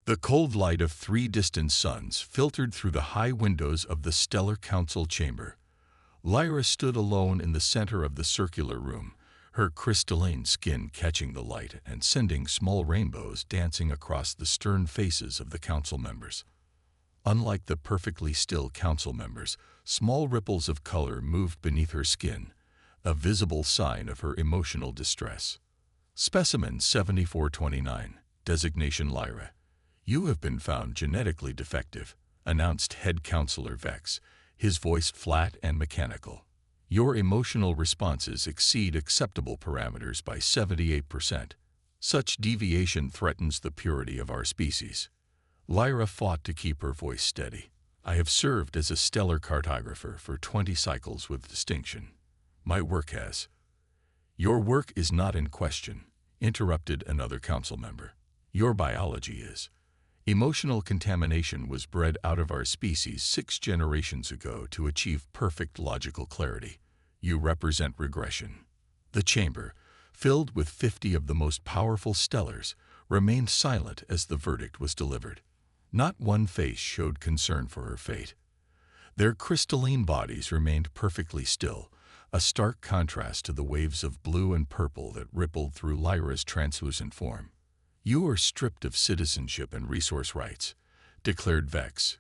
The cold light of 3 distant suns filtered through the high windows of the stellar council chamber. Lyra stood alone in the center of the circular room, her crystalline skin catching the light and sending small rainbows dancing across the stern faces of the council members. Unlike the perfectly still council members, small ripples of color moved beneath her skin, a visible sign of her emotional distress. Specimen 7429, designation Lyra. You have been found genetically defective, announced head counselor Vex, his voice flat and mechanical. Your emotional responses exceed acceptable parameters by 78%. Such deviation threatens the purity of our species. Lyra fought to keep her voice steady. I have served as a stellar cartographer for 20 cycles with distinction. My work has. Your work is not in question, interrupted another council member. Your biology is. Emotional contamination was bred out of our species 6 generations ago to achieve perfect logical clarity. You represent regression. The chamber, filled with 50 of the most powerful stellars, remained silent as the verdict was delivered. Not one face showed concern for her fate. Their crystalline bodies remained perfectly still, a stark contrast to the waves of blue and purple that rippled through Lyra's translucent form. You are stripped of citizenship and resource rights, declared Vex.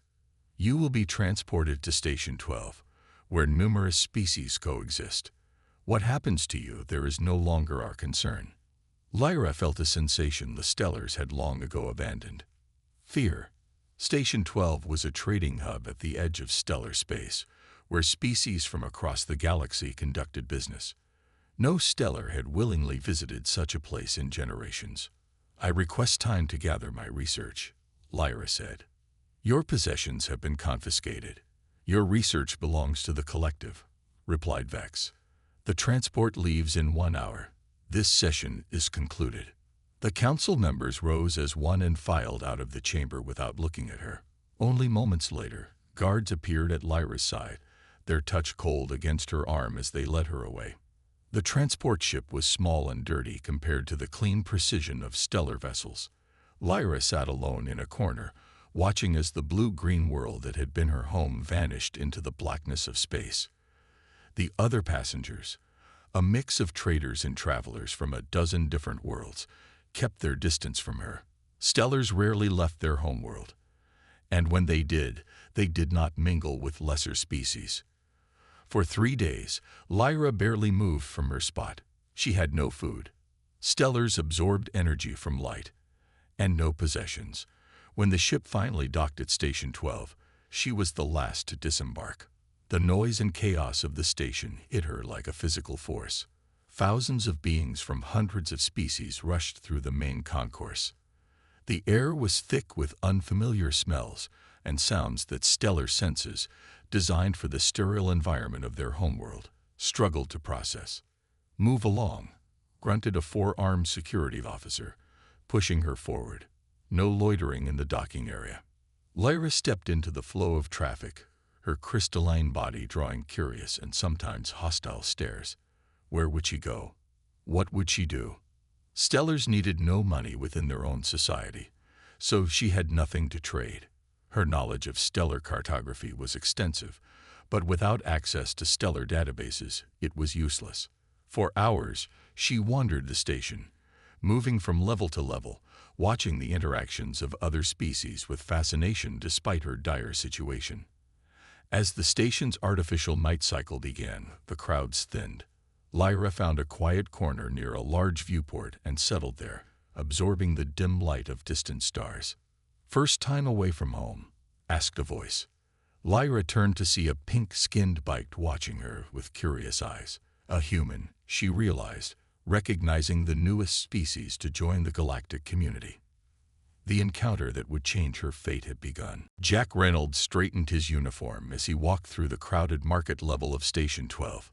You will be transported to Station 12, where numerous species coexist. What happens to you there is no longer our concern. Lyra felt a sensation the stellars had long ago abandoned. Fear. Station 12 was a trading hub at the edge of stellar space, where species from across the galaxy conducted business. No stellar had willingly visited such a place in generations. I request time to gather my research, Lyra said. Your possessions have been confiscated. Your research belongs to the collective, replied Vex. The transport leaves in 1 hour. This session is concluded. The council members rose as one and filed out of the chamber without looking at her. Only moments later, guards appeared at Lyra's side, their touch cold against her arm as they led her away. The transport ship was small and dirty compared to the clean precision of stellar vessels. Lyra sat alone in a corner, watching as the blue-green world that had been her home vanished into the blackness of space. The other passengers, a mix of traders and travelers from a dozen different worlds, kept their distance from her. Stellars rarely left their homeworld, and when they did not mingle with lesser species. For 3 days, Lyra barely moved from her spot. She had no food. Stellars absorbed energy from light, and no possessions. When the ship finally docked at Station 12, she was the last to disembark. The noise and chaos of the station hit her like a physical force. Thousands of beings from hundreds of species rushed through the main concourse. The air was thick with unfamiliar smells and sounds that stellar senses, designed for the sterile environment of their homeworld, struggled to process. Move along, grunted a 4-armed security officer, pushing her forward. No loitering in the docking area. Lyra stepped into the flow of traffic, her crystalline body drawing curious and sometimes hostile stares. Where would she go? What would she do? Stellars needed no money within their own society, so she had nothing to trade. Her knowledge of stellar cartography was extensive, but without access to stellar databases, it was useless. For hours, she wandered the station, moving from level to level, watching the interactions of other species with fascination despite her dire situation. As the station's artificial night cycle began, the crowds thinned. Lyra found a quiet corner near a large viewport and settled there, absorbing the dim light of distant stars. First time away from home? Asked a voice. Lyra turned to see a pink-skinned bite watching her with curious eyes. A human, she realized, recognizing the newest species to join the galactic community. The encounter that would change her fate had begun. Jack Reynolds straightened his uniform as he walked through the crowded market level of Station 12.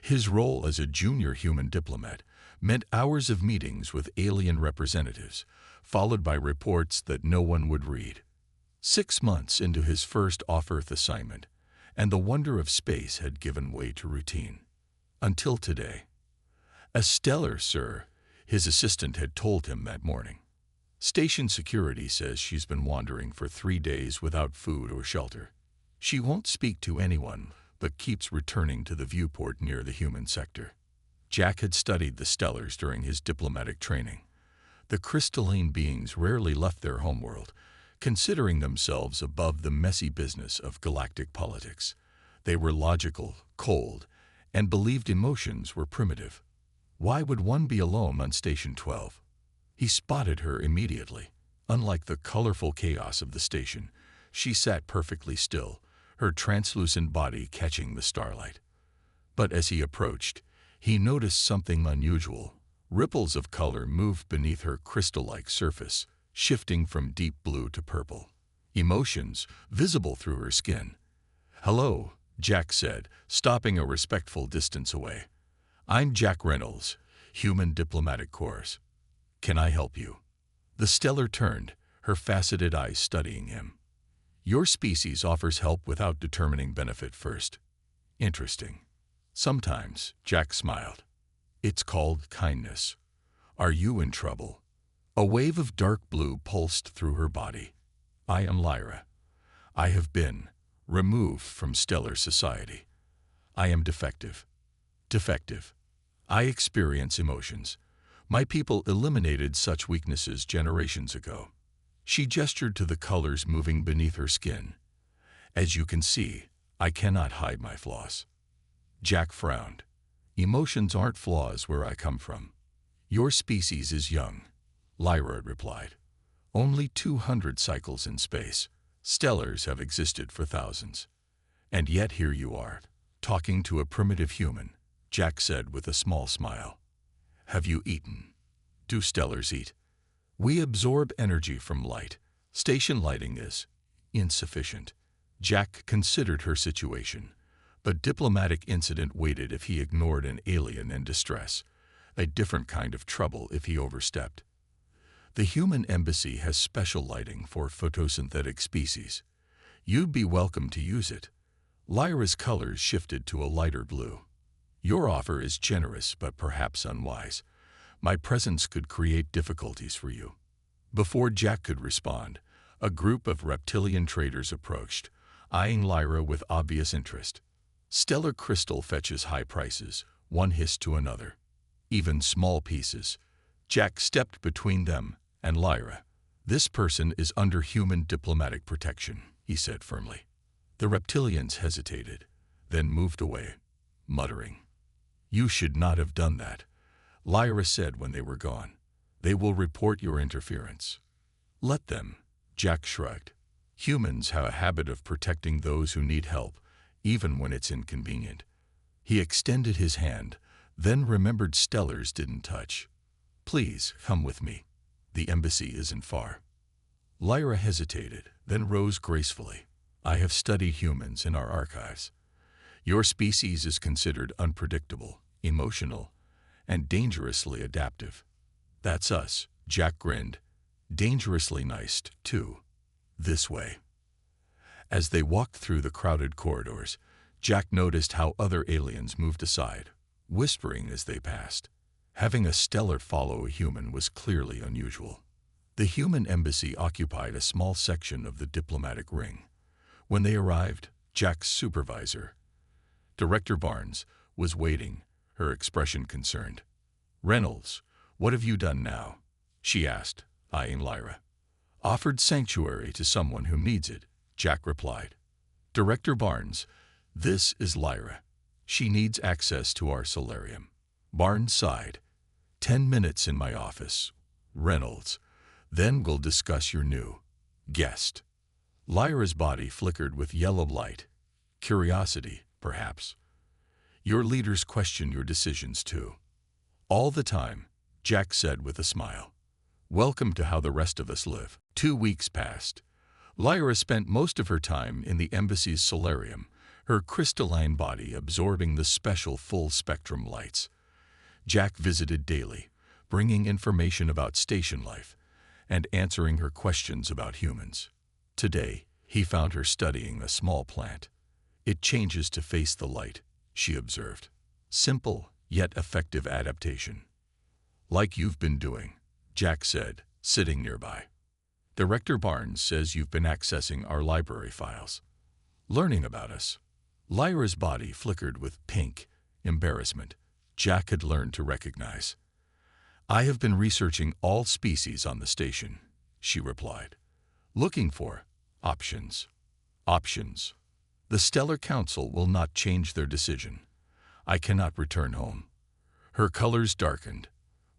His role as a junior human diplomat meant hours of meetings with alien representatives, followed by reports that no one would read. 6 months into his first off-Earth assignment, and the wonder of space had given way to routine. Until today. A stellar, sir, his assistant had told him that morning. Station security says she's been wandering for 3 days without food or shelter. She won't speak to anyone, but keeps returning to the viewport near the human sector. Jack had studied the Stellars during his diplomatic training. The crystalline beings rarely left their homeworld, considering themselves above the messy business of galactic politics. They were logical, cold, and believed emotions were primitive. Why would one be alone on Station 12? He spotted her immediately. Unlike the colorful chaos of the station, she sat perfectly still, her translucent body catching the starlight. But as he approached, he noticed something unusual. Ripples of color moved beneath her crystal-like surface, shifting from deep blue to purple. Emotions visible through her skin. "Hello," Jack said, stopping a respectful distance away. "I'm Jack Reynolds, Human Diplomatic Corps. Can I help you?" The Stellar turned, her faceted eyes studying him. "Your species offers help without determining benefit first." "Interesting." "Sometimes," Jack smiled. "It's called kindness. Are you in trouble?" A wave of dark blue pulsed through her body. "I am Lyra. I have been removed from stellar society. I am defective." "Defective. I experience emotions. My people eliminated such weaknesses generations ago." She gestured to the colors moving beneath her skin. "As you can see, I cannot hide my flaws." Jack frowned. "Emotions aren't flaws where I come from." "Your species is young," Lyra replied. "Only 200 cycles in space. Stellars have existed for thousands. And yet here you are, talking to a primitive human," Jack said with a small smile. "Have you eaten?" "Do stellars eat?" "We absorb energy from light. Station lighting is insufficient." Jack considered her situation, but diplomatic incident waited if he ignored an alien in distress, a different kind of trouble if he overstepped. "The human embassy has special lighting for photosynthetic species. You'd be welcome to use it." Lyra's colors shifted to a lighter blue. "Your offer is generous but perhaps unwise. My presence could create difficulties for you." Before Jack could respond, a group of reptilian traders approached, eyeing Lyra with obvious interest. "Stellar crystal fetches high prices," one hissed to another. "Even small pieces." Jack stepped between them and Lyra. "This person is under human diplomatic protection," he said firmly. The reptilians hesitated, then moved away, muttering. "You should not have done that," Lyra said when they were gone. "They will report your interference." "Let them," Jack shrugged. "Humans have a habit of protecting those who need help, even when it's inconvenient." He extended his hand, then remembered Stellars didn't touch. "Please, come with me. The embassy isn't far." Lyra hesitated, then rose gracefully. "I have studied humans in our archives. Your species is considered unpredictable, emotional, and dangerously adaptive." "That's us," Jack grinned. "Dangerously nice, too. This way." As they walked through the crowded corridors, Jack noticed how other aliens moved aside, whispering as they passed. Having a stellar follow a human was clearly unusual. The human embassy occupied a small section of the diplomatic ring. When they arrived, Jack's supervisor, Director Barnes, was waiting, her expression concerned. "Reynolds, what have you done now?" she asked, eyeing Lyra. "Offered sanctuary to someone who needs it," Jack replied. "Director Barnes, this is Lyra. She needs access to our solarium." Barnes sighed. 10 minutes in my office, Reynolds. Then we'll discuss your new guest." Lyra's body flickered with yellow light. "Curiosity, perhaps. Your leaders question your decisions too." "All the time," Jack said with a smile. "Welcome to how the rest of us live." 2 weeks passed. Lyra spent most of her time in the embassy's solarium, her crystalline body absorbing the special full-spectrum lights. Jack visited daily, bringing information about station life and answering her questions about humans. Today, he found her studying a small plant. "It changes to face the light," she observed. "Simple, yet effective adaptation." "Like you've been doing," Jack said, sitting nearby. Director Barnes says you've been accessing our library files. Learning about us. Lyra's body flickered with pink embarrassment Jack had learned to recognize. I have been researching all species on the station, she replied. Looking for options. Options. The Stellar Council will not change their decision. I cannot return home. Her colors darkened.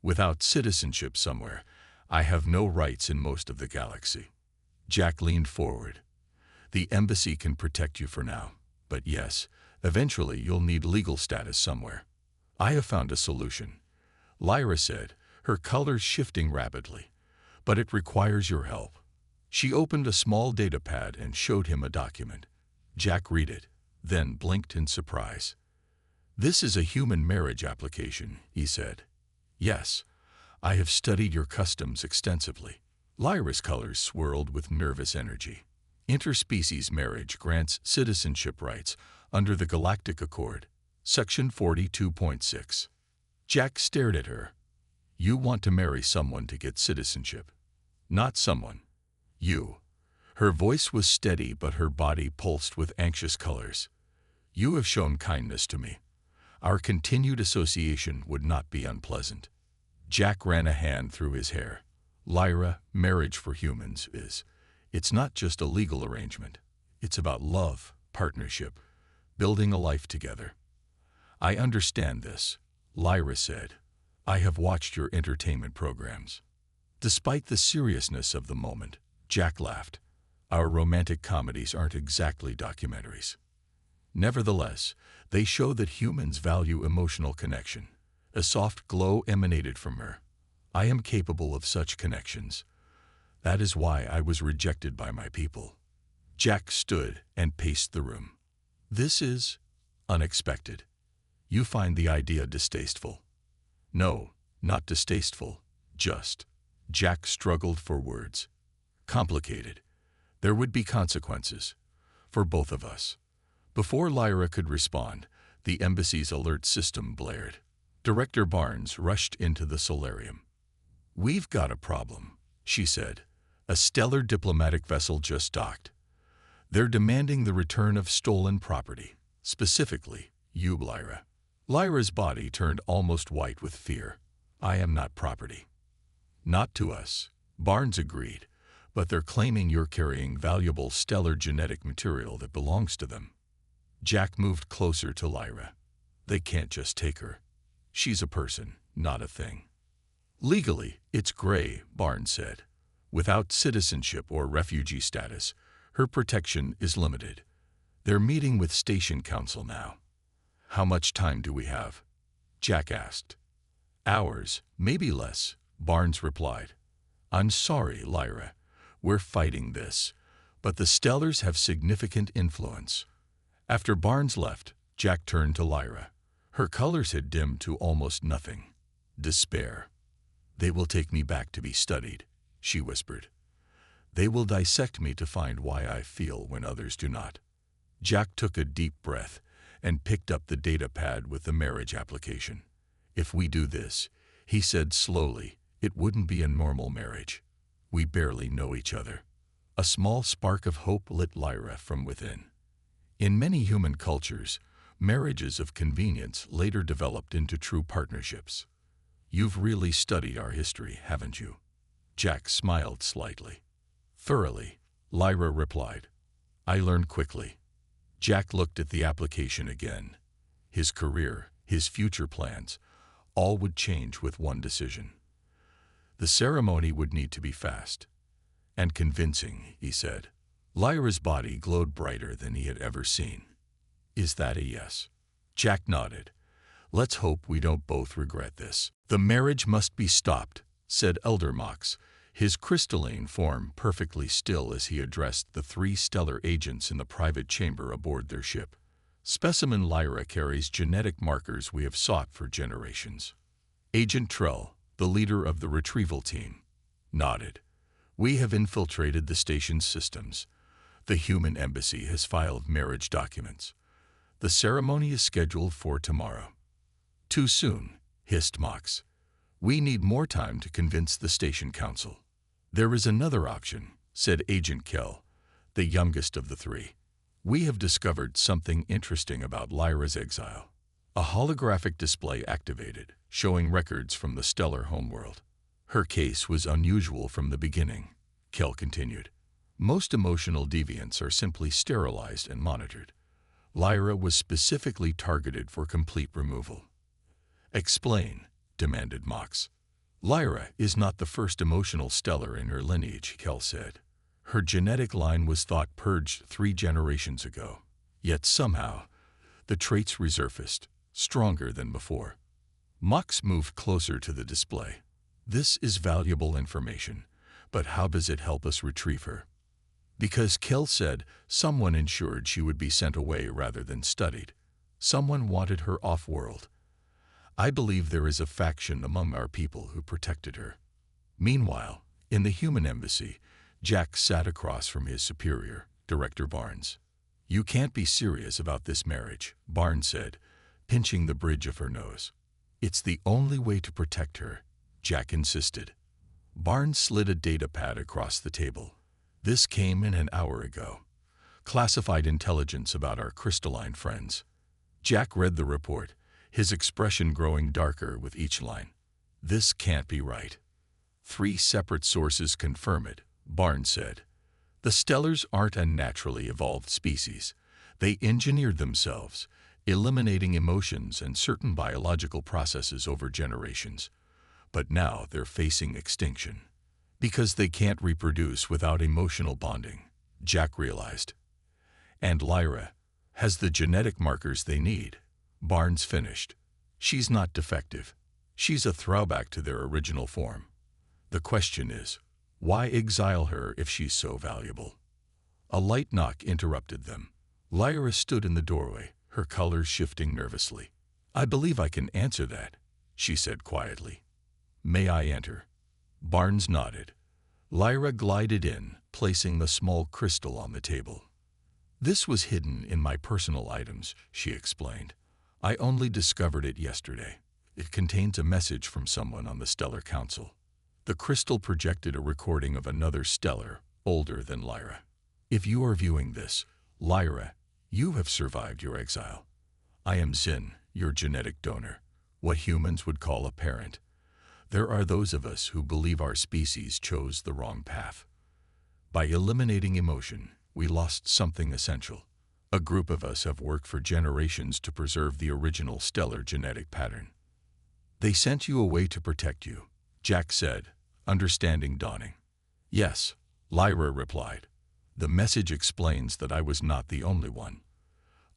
Without citizenship somewhere, I have no rights in most of the galaxy. Jack leaned forward. The embassy can protect you for now, but yes, eventually you'll need legal status somewhere. I have found a solution, Lyra said, her colors shifting rapidly. But it requires your help. She opened a small data pad and showed him a document. Jack read it, then blinked in surprise. This is a human marriage application, he said. Yes, I have studied your customs extensively. Lyra's colors swirled with nervous energy. Interspecies marriage grants citizenship rights under the Galactic Accord, Section 42.6. Jack stared at her. You want to marry someone to get citizenship. Not someone. You. Her voice was steady, but her body pulsed with anxious colors. You have shown kindness to me. Our continued association would not be unpleasant. Jack ran a hand through his hair. Lyra, marriage for humans it's not just a legal arrangement. It's about love, partnership, building a life together. I understand this, Lyra said. I have watched your entertainment programs. Despite the seriousness of the moment, Jack laughed. Our romantic comedies aren't exactly documentaries. Nevertheless, they show that humans value emotional connection. A soft glow emanated from her. I am capable of such connections. That is why I was rejected by my people. Jack stood and paced the room. This is unexpected. You find the idea distasteful. No, not distasteful, just. Jack struggled for words. Complicated. There would be consequences. For both of us. Before Lyra could respond, the embassy's alert system blared. Director Barnes rushed into the solarium. We've got a problem, she said. A stellar diplomatic vessel just docked. They're demanding the return of stolen property, specifically, you, Lyra. Lyra's body turned almost white with fear. I am not property. Not to us, Barnes agreed, but they're claiming you're carrying valuable stellar genetic material that belongs to them. Jack moved closer to Lyra. They can't just take her. She's a person, not a thing. Legally, it's gray, Barnes said. Without citizenship or refugee status, her protection is limited. They're meeting with Station Council now. How much time do we have? Jack asked. Hours, maybe less, Barnes replied. I'm sorry, Lyra. We're fighting this, but the Stellars have significant influence. After Barnes left, Jack turned to Lyra. Her colors had dimmed to almost nothing. Despair. They will take me back to be studied, she whispered. They will dissect me to find why I feel when others do not. Jack took a deep breath and picked up the data pad with the marriage application. If we do this, he said slowly, it wouldn't be a normal marriage. We barely know each other. A small spark of hope lit Lyra from within. In many human cultures, marriages of convenience later developed into true partnerships. You've really studied our history, haven't you? Jack smiled slightly. Thoroughly, Lyra replied. I learned quickly. Jack looked at the application again. His career, his future plans, all would change with one decision. The ceremony would need to be fast. And convincing, he said. Lyra's body glowed brighter than he had ever seen. Is that a yes? Jack nodded. Let's hope we don't both regret this. The marriage must be stopped, said Elder Mox, his crystalline form perfectly still as he addressed the 3 stellar agents in the private chamber aboard their ship. Specimen Lyra carries genetic markers we have sought for generations. Agent Trell, the leader of the retrieval team, nodded. We have infiltrated the station's systems. The human embassy has filed marriage documents. The ceremony is scheduled for tomorrow. Too soon, hissed Mox. We need more time to convince the station council. "There is another option," said Agent Kell, the youngest of the three. "We have discovered something interesting about Lyra's exile." A holographic display activated, showing records from the stellar homeworld. "Her case was unusual from the beginning," Kell continued. "Most emotional deviants are simply sterilized and monitored. Lyra was specifically targeted for complete removal." "Explain," demanded Mox. "Lyra is not the first emotional stellar in her lineage," Kell said. "Her genetic line was thought purged 3 generations ago. Yet somehow, the traits resurfaced, stronger than before." Mox moved closer to the display. "This is valuable information, but how does it help us retrieve her?" "Because Kell said someone ensured she would be sent away rather than studied. Someone wanted her off-world. I believe there is a faction among our people who protected her." Meanwhile, in the human embassy, Jack sat across from his superior, Director Barnes. "You can't be serious about this marriage," Barnes said, pinching the bridge of her nose. "It's the only way to protect her," Jack insisted. Barnes slid a data pad across the table. "This came in an hour ago. Classified intelligence about our crystalline friends." Jack read the report, his expression growing darker with each line. "This can't be right." 3 separate sources confirm it," Barnes said. "The Stellars aren't a naturally evolved species. They engineered themselves, eliminating emotions and certain biological processes over generations. But now they're facing extinction. Because they can't reproduce without emotional bonding," Jack realized. "And Lyra has the genetic markers they need," Barnes finished. "She's not defective. She's a throwback to their original form. The question is, why exile her if she's so valuable?" A light knock interrupted them. Lyra stood in the doorway, her colors shifting nervously. "I believe I can answer that," she said quietly. "May I enter?" Barnes nodded. Lyra glided in, placing the small crystal on the table. "This was hidden in my personal items," she explained. "I only discovered it yesterday. It contains a message from someone on the Stellar Council." The crystal projected a recording of another stellar, older than Lyra. "If you are viewing this, Lyra, you have survived your exile. I am Zin, your genetic donor, what humans would call a parent. There are those of us who believe our species chose the wrong path. By eliminating emotion, we lost something essential. A group of us have worked for generations to preserve the original stellar genetic pattern." "They sent you away to protect you," Jack said, understanding dawning. "Yes," Lyra replied. "The message explains that I was not the only one.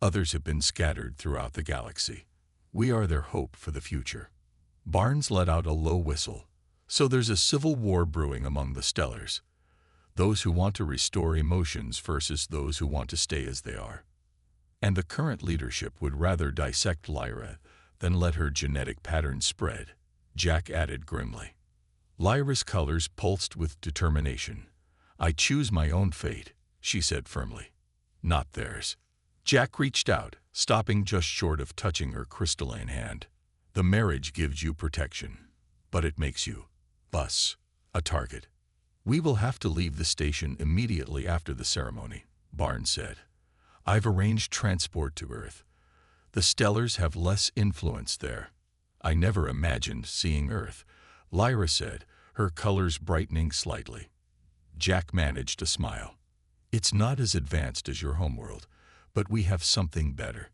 Others have been scattered throughout the galaxy. We are their hope for the future." Barnes let out a low whistle. "So there's a civil war brewing among the Stellars. Those who want to restore emotions versus those who want to stay as they are. And the current leadership would rather dissect Lyra than let her genetic pattern spread," Jack added grimly. Lyra's colors pulsed with determination. "I choose my own fate," she said firmly. "Not theirs." Jack reached out, stopping just short of touching her crystalline hand. "The marriage gives you protection, but it makes you, us, a target. We will have to leave the station immediately after the ceremony," Barnes said. "I've arranged transport to Earth. The Stellars have less influence there." "I never imagined seeing Earth," Lyra said, her colors brightening slightly. Jack managed a smile. "It's not as advanced as your homeworld, but we have something better."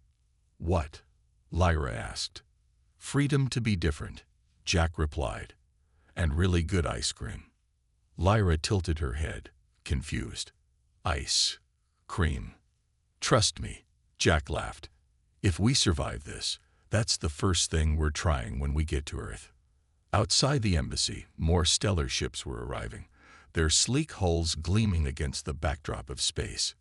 "What?" Lyra asked. "Freedom to be different," Jack replied. "And really good ice cream." Lyra tilted her head, confused. "Ice cream." "Trust me," Jack laughed. "If we survive this, that's the first thing we're trying when we get to Earth." Outside the embassy, more stellar ships were arriving, their sleek hulls gleaming against the backdrop of space.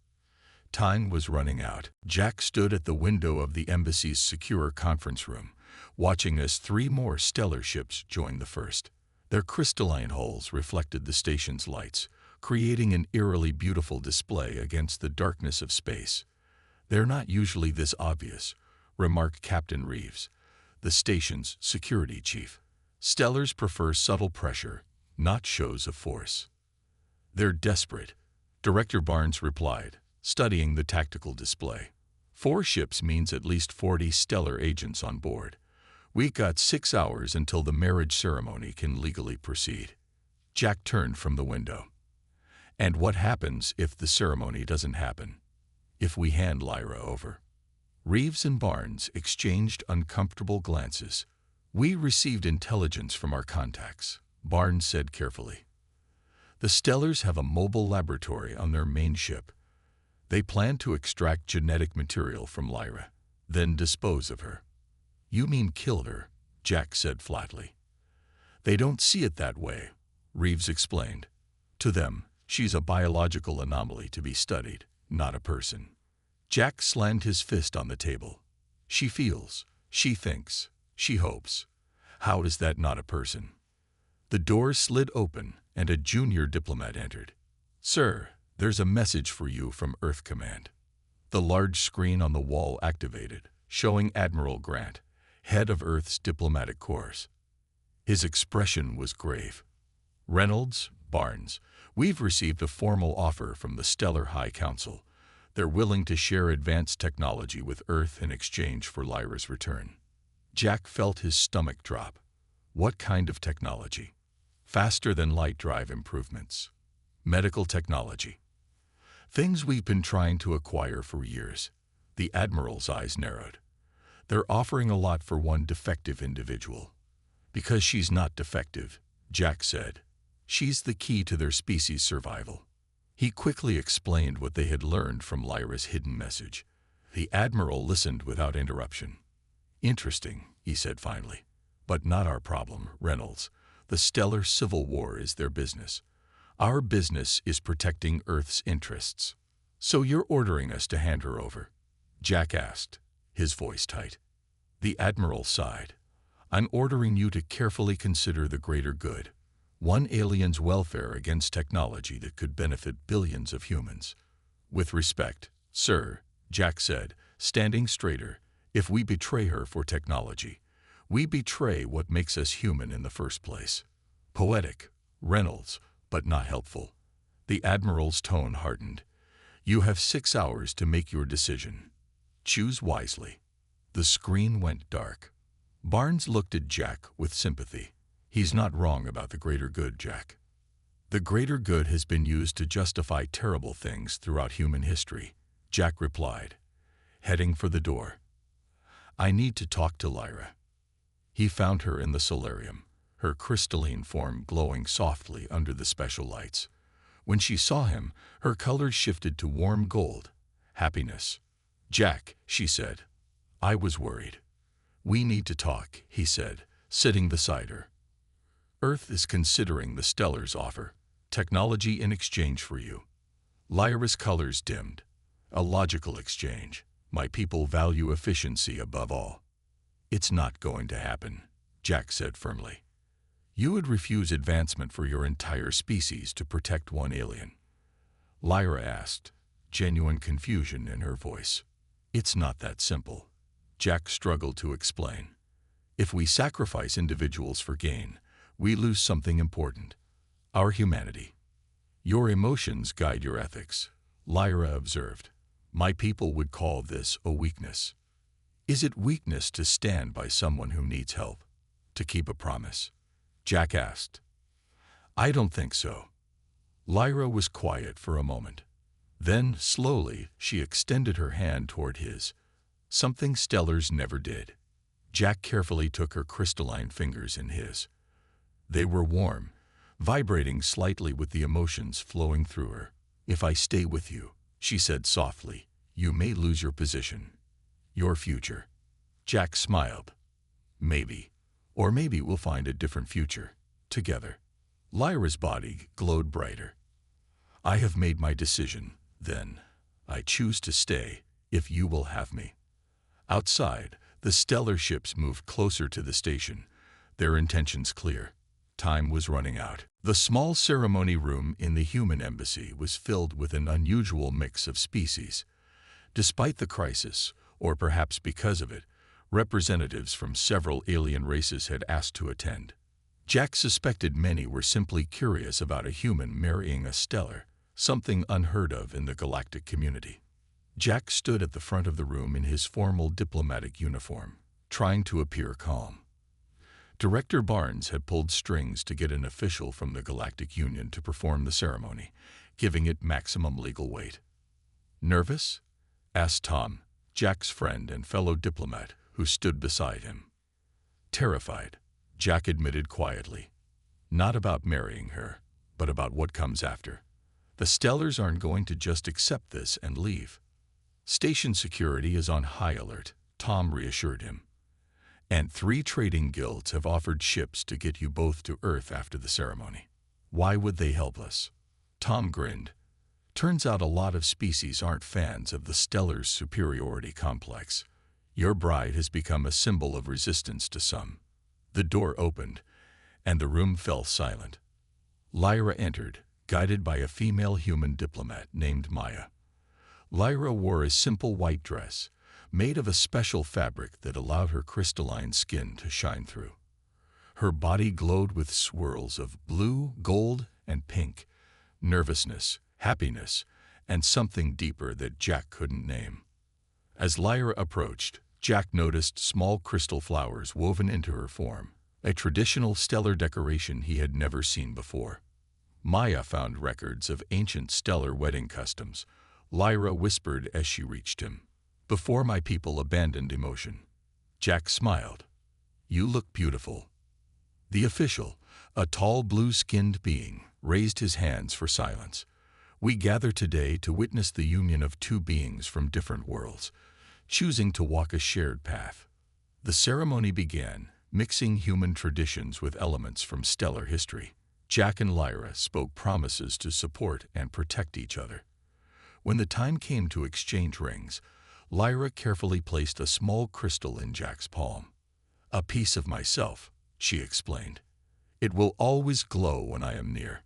Time was running out. Jack stood at the window of the embassy's secure conference room, watching as 3 more stellar ships joined the first. Their crystalline hulls reflected the station's lights, creating an eerily beautiful display against the darkness of space. "They're not usually this obvious," remarked Captain Reeves, the station's security chief. "Stellars prefer subtle pressure, not shows of force." They're desperate, Director Barnes replied, studying the tactical display. 4 ships means at least 40 stellar agents on board. We got 6 hours until the marriage ceremony can legally proceed. Jack turned from the window. And what happens if the ceremony doesn't happen? If we hand Lyra over? Reeves and Barnes exchanged uncomfortable glances. We received intelligence from our contacts, Barnes said carefully. The Stellars have a mobile laboratory on their main ship. They plan to extract genetic material from Lyra, then dispose of her. You mean kill her, Jack said flatly. They don't see it that way, Reeves explained. To them, she's a biological anomaly to be studied, not a person. Jack slammed his fist on the table. She feels, she thinks, she hopes. How is that not a person? The door slid open and a junior diplomat entered. Sir, there's a message for you from Earth Command. The large screen on the wall activated, showing Admiral Grant, head of Earth's diplomatic corps. His expression was grave. Reynolds, Barnes, we've received a formal offer from the Stellar High Council. They're willing to share advanced technology with Earth in exchange for Lyra's return. Jack felt his stomach drop. What kind of technology? Faster than light drive improvements. Medical technology. Things we've been trying to acquire for years. The Admiral's eyes narrowed. They're offering a lot for one defective individual. Because she's not defective, Jack said. She's the key to their species' survival. He quickly explained what they had learned from Lyra's hidden message. The Admiral listened without interruption. Interesting, he said finally. But not our problem, Reynolds. The Stellar Civil War is their business. Our business is protecting Earth's interests. So you're ordering us to hand her over? Jack asked, his voice tight. The Admiral sighed. I'm ordering you to carefully consider the greater good. One alien's welfare against technology that could benefit billions of humans. With respect, sir, Jack said, standing straighter, if we betray her for technology, we betray what makes us human in the first place. Poetic, Reynolds, but not helpful. The Admiral's tone hardened. You have 6 hours to make your decision. Choose wisely. The screen went dark. Barnes looked at Jack with sympathy. He's not wrong about the greater good, Jack. The greater good has been used to justify terrible things throughout human history, Jack replied, heading for the door. I need to talk to Lyra. He found her in the solarium, her crystalline form glowing softly under the special lights. When she saw him, her color shifted to warm gold. Happiness. Jack, she said. I was worried. We need to talk, he said, sitting beside her. Earth is considering the Stellar's offer, technology in exchange for you. Lyra's colors dimmed. A logical exchange. My people value efficiency above all. It's not going to happen, Jack said firmly. You would refuse advancement for your entire species to protect one alien. Lyra asked, genuine confusion in her voice. It's not that simple, Jack struggled to explain. If we sacrifice individuals for gain, we lose something important, our humanity. Your emotions guide your ethics, Lyra observed. My people would call this a weakness. Is it weakness to stand by someone who needs help, to keep a promise? Jack asked. I don't think so. Lyra was quiet for a moment. Then, slowly, she extended her hand toward his, something Stellars never did. Jack carefully took her crystalline fingers in his. They were warm, vibrating slightly with the emotions flowing through her. If I stay with you, she said softly, you may lose your position, your future. Jack smiled. Maybe. Or maybe we'll find a different future, together. Lyra's body glowed brighter. I have made my decision, then. I choose to stay, if you will have me. Outside, the stellar ships moved closer to the station, their intentions clear. Time was running out. The small ceremony room in the human embassy was filled with an unusual mix of species. Despite the crisis, or perhaps because of it, representatives from several alien races had asked to attend. Jack suspected many were simply curious about a human marrying a stellar, something unheard of in the galactic community. Jack stood at the front of the room in his formal diplomatic uniform, trying to appear calm. Director Barnes had pulled strings to get an official from the Galactic Union to perform the ceremony, giving it maximum legal weight. "Nervous?" asked Tom, Jack's friend and fellow diplomat, who stood beside him. "Terrified," Jack admitted quietly. "Not about marrying her, but about what comes after. The Stellars aren't going to just accept this and leave." "Station security is on high alert," Tom reassured him. "And 3 trading guilds have offered ships to get you both to Earth after the ceremony. Why would they help us?" Tom grinned. "Turns out a lot of species aren't fans of the Stellars' superiority complex. Your bride has become a symbol of resistance to some." The door opened, and the room fell silent. Lyra entered, guided by a female human diplomat named Maya. Lyra wore a simple white dress, made of a special fabric that allowed her crystalline skin to shine through. Her body glowed with swirls of blue, gold, and pink, nervousness, happiness, and something deeper that Jack couldn't name. As Lyra approached, Jack noticed small crystal flowers woven into her form, a traditional stellar decoration he had never seen before. Maya found records of ancient stellar wedding customs, Lyra whispered as she reached him. "Before my people abandoned emotion." Jack smiled. "You look beautiful." The official, a tall blue-skinned being, raised his hands for silence. "We gather today to witness the union of 2 beings from different worlds, choosing to walk a shared path." The ceremony began, mixing human traditions with elements from stellar history. Jack and Lyra spoke promises to support and protect each other. When the time came to exchange rings, Lyra carefully placed a small crystal in Jack's palm. "A piece of myself," she explained. "It will always glow when I am near."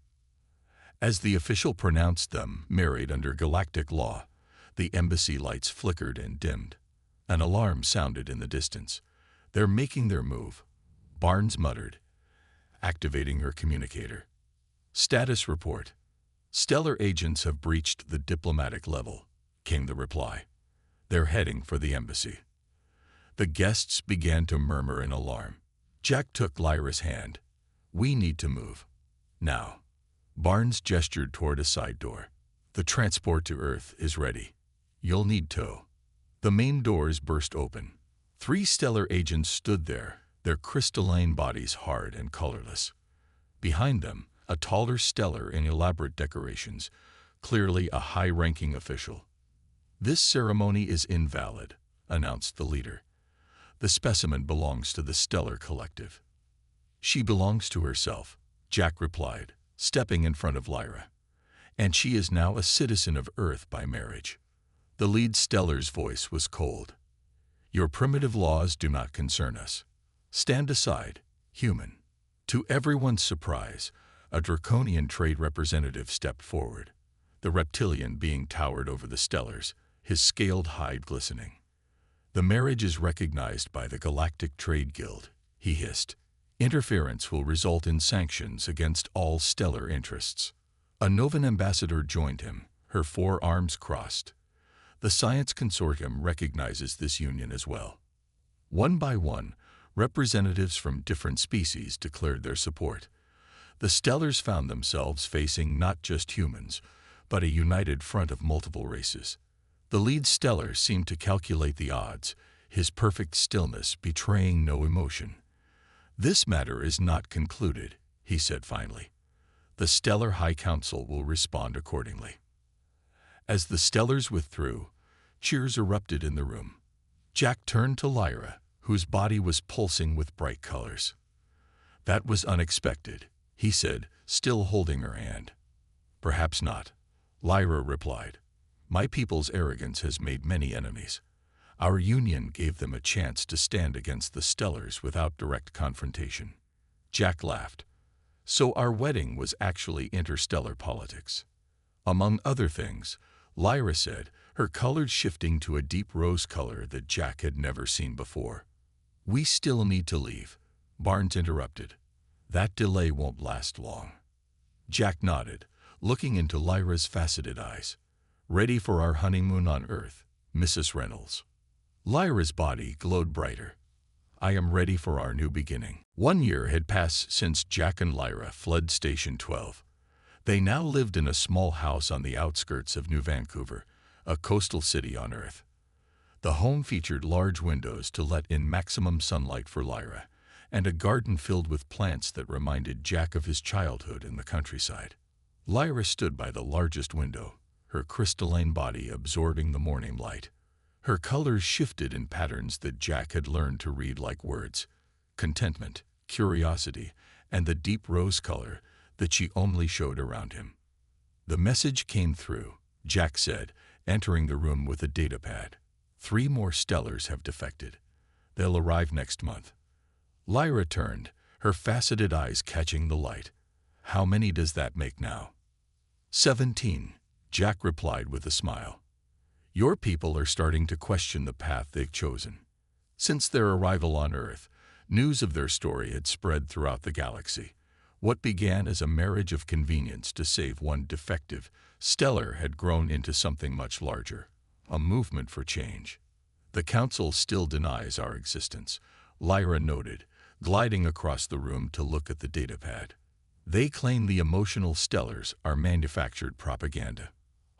As the official pronounced them married under galactic law, the embassy lights flickered and dimmed. An alarm sounded in the distance. "They're making their move," Barnes muttered, activating her communicator. "Status report. Stellar agents have breached the diplomatic level," came the reply. "They're heading for the embassy." The guests began to murmur in alarm. Jack took Lyra's hand. "We need to move. Now." Barnes gestured toward a side door. "The transport to Earth is ready. You'll need tow." The main doors burst open. 3 stellar agents stood there, their crystalline bodies hard and colorless. Behind them, a taller stellar in elaborate decorations, clearly a high-ranking official. "This ceremony is invalid," announced the leader. "The specimen belongs to the Stellar Collective." "She belongs to herself," Jack replied, stepping in front of Lyra. "And she is now a citizen of Earth by marriage." The lead stellar's voice was cold. "Your primitive laws do not concern us. Stand aside, human." To everyone's surprise, a draconian trade representative stepped forward. The reptilian being towered over the stellars, his scaled hide glistening. "The marriage is recognized by the Galactic Trade Guild," he hissed. "Interference will result in sanctions against all stellar interests." A Novan ambassador joined him, her 4 arms crossed. The Science Consortium recognizes this union as well. One by one, representatives from different species declared their support. The Stellars found themselves facing not just humans, but a united front of multiple races. The lead stellar seemed to calculate the odds, his perfect stillness betraying no emotion. "This matter is not concluded," he said finally. "The Stellar High Council will respond accordingly." As the Stellars withdrew, cheers erupted in the room. Jack turned to Lyra, whose body was pulsing with bright colors. "That was unexpected," he said, still holding her hand. "Perhaps not," Lyra replied. "My people's arrogance has made many enemies. Our union gave them a chance to stand against the Stellars without direct confrontation." Jack laughed. "So our wedding was actually interstellar politics." "Among other things," Lyra said, her color shifting to a deep rose color that Jack had never seen before. "We still need to leave," Barnes interrupted. That delay won't last long. Jack nodded, looking into Lyra's faceted eyes. Ready for our honeymoon on Earth, Mrs. Reynolds. Lyra's body glowed brighter. I am ready for our new beginning. 1 year had passed since Jack and Lyra fled Station 12. They now lived in a small house on the outskirts of New Vancouver, a coastal city on Earth. The home featured large windows to let in maximum sunlight for Lyra, and a garden filled with plants that reminded Jack of his childhood in the countryside. Lyra stood by the largest window, her crystalline body absorbing the morning light. Her colors shifted in patterns that Jack had learned to read like words: contentment, curiosity, and the deep rose color that she only showed around him. The message came through, Jack said, entering the room with a datapad. 3 more stellars have defected. They'll arrive next month. Lyra turned, her faceted eyes catching the light. How many does that make now? 17, Jack replied with a smile. Your people are starting to question the path they've chosen. Since their arrival on Earth, news of their story had spread throughout the galaxy. What began as a marriage of convenience to save one defective stellar had grown into something much larger, a movement for change. The Council still denies our existence, Lyra noted, gliding across the room to look at the datapad. They claim the emotional stellars are manufactured propaganda.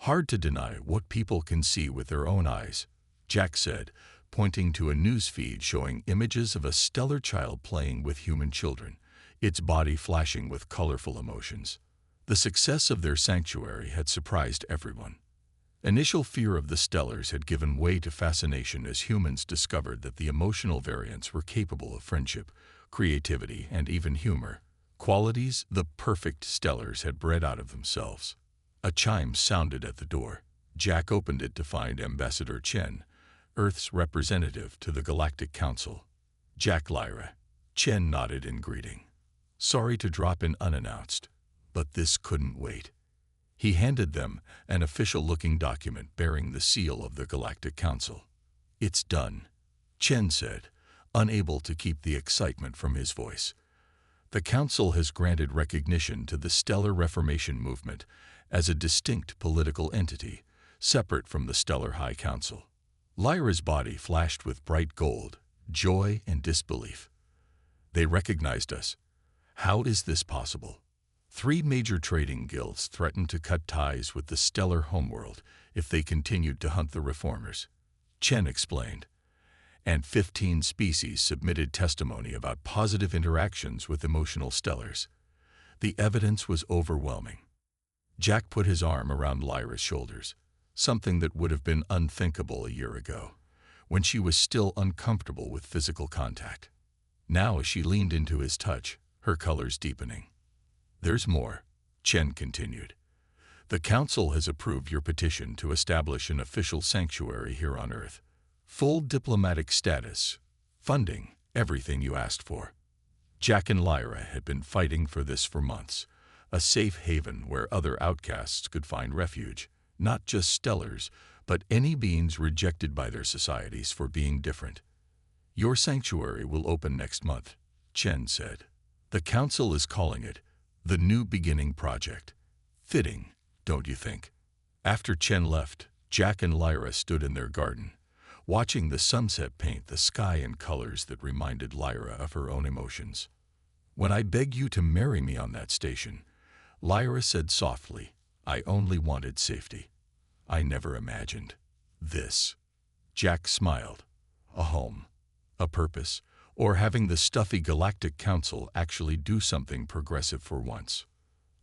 Hard to deny what people can see with their own eyes, Jack said, pointing to a news feed showing images of a stellar child playing with human children, its body flashing with colorful emotions. The success of their sanctuary had surprised everyone. Initial fear of the stellars had given way to fascination as humans discovered that the emotional variants were capable of friendship, creativity, and even humor, qualities the perfect stellars had bred out of themselves. A chime sounded at the door. Jack opened it to find Ambassador Chen, Earth's representative to the Galactic Council. Jack, Lyra. Chen nodded in greeting. Sorry to drop in unannounced, but this couldn't wait. He handed them an official-looking document bearing the seal of the Galactic Council. It's done, Chen said, unable to keep the excitement from his voice. The Council has granted recognition to the Stellar Reformation Movement as a distinct political entity, separate from the Stellar High Council. Lyra's body flashed with bright gold, joy and disbelief. They recognized us. How is this possible? 3 major trading guilds threatened to cut ties with the stellar homeworld if they continued to hunt the reformers, Chen explained, and 15 species submitted testimony about positive interactions with emotional stellars. The evidence was overwhelming. Jack put his arm around Lyra's shoulders, something that would have been unthinkable a year ago, when she was still uncomfortable with physical contact. Now, as she leaned into his touch, her colors deepening. There's more, Chen continued. The Council has approved your petition to establish an official sanctuary here on Earth. Full diplomatic status, funding, everything you asked for. Jack and Lyra had been fighting for this for months, a safe haven where other outcasts could find refuge, not just stellars, but any beings rejected by their societies for being different. Your sanctuary will open next month, Chen said. The Council is calling it the New Beginning Project. Fitting, don't you think? After Chen left, Jack and Lyra stood in their garden, watching the sunset paint the sky in colors that reminded Lyra of her own emotions. When I begged you to marry me on that station, Lyra said softly, I only wanted safety. I never imagined this. Jack smiled. A home, a purpose, or having the stuffy Galactic Council actually do something progressive for once.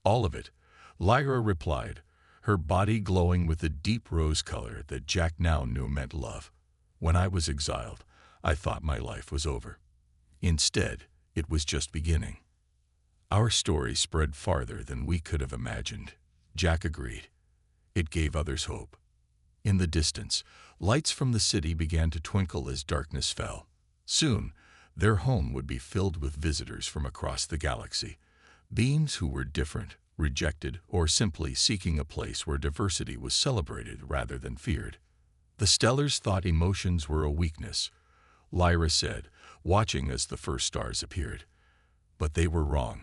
All of it, Lyra replied, her body glowing with the deep rose color that Jack now knew meant love. When I was exiled, I thought my life was over. Instead, it was just beginning. Our story spread farther than we could have imagined, Jack agreed. It gave others hope. In the distance, lights from the city began to twinkle as darkness fell. Soon, their home would be filled with visitors from across the galaxy, beings who were different, rejected, or simply seeking a place where diversity was celebrated rather than feared. The Stellars thought emotions were a weakness, Lyra said, watching as the first stars appeared. But they were wrong.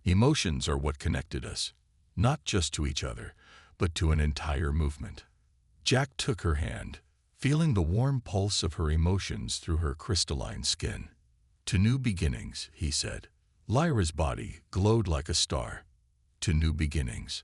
Emotions are what connected us, not just to each other, but to an entire movement. Jack took her hand, feeling the warm pulse of her emotions through her crystalline skin. "To new beginnings," he said. Lyra's body glowed like a star. "To new beginnings."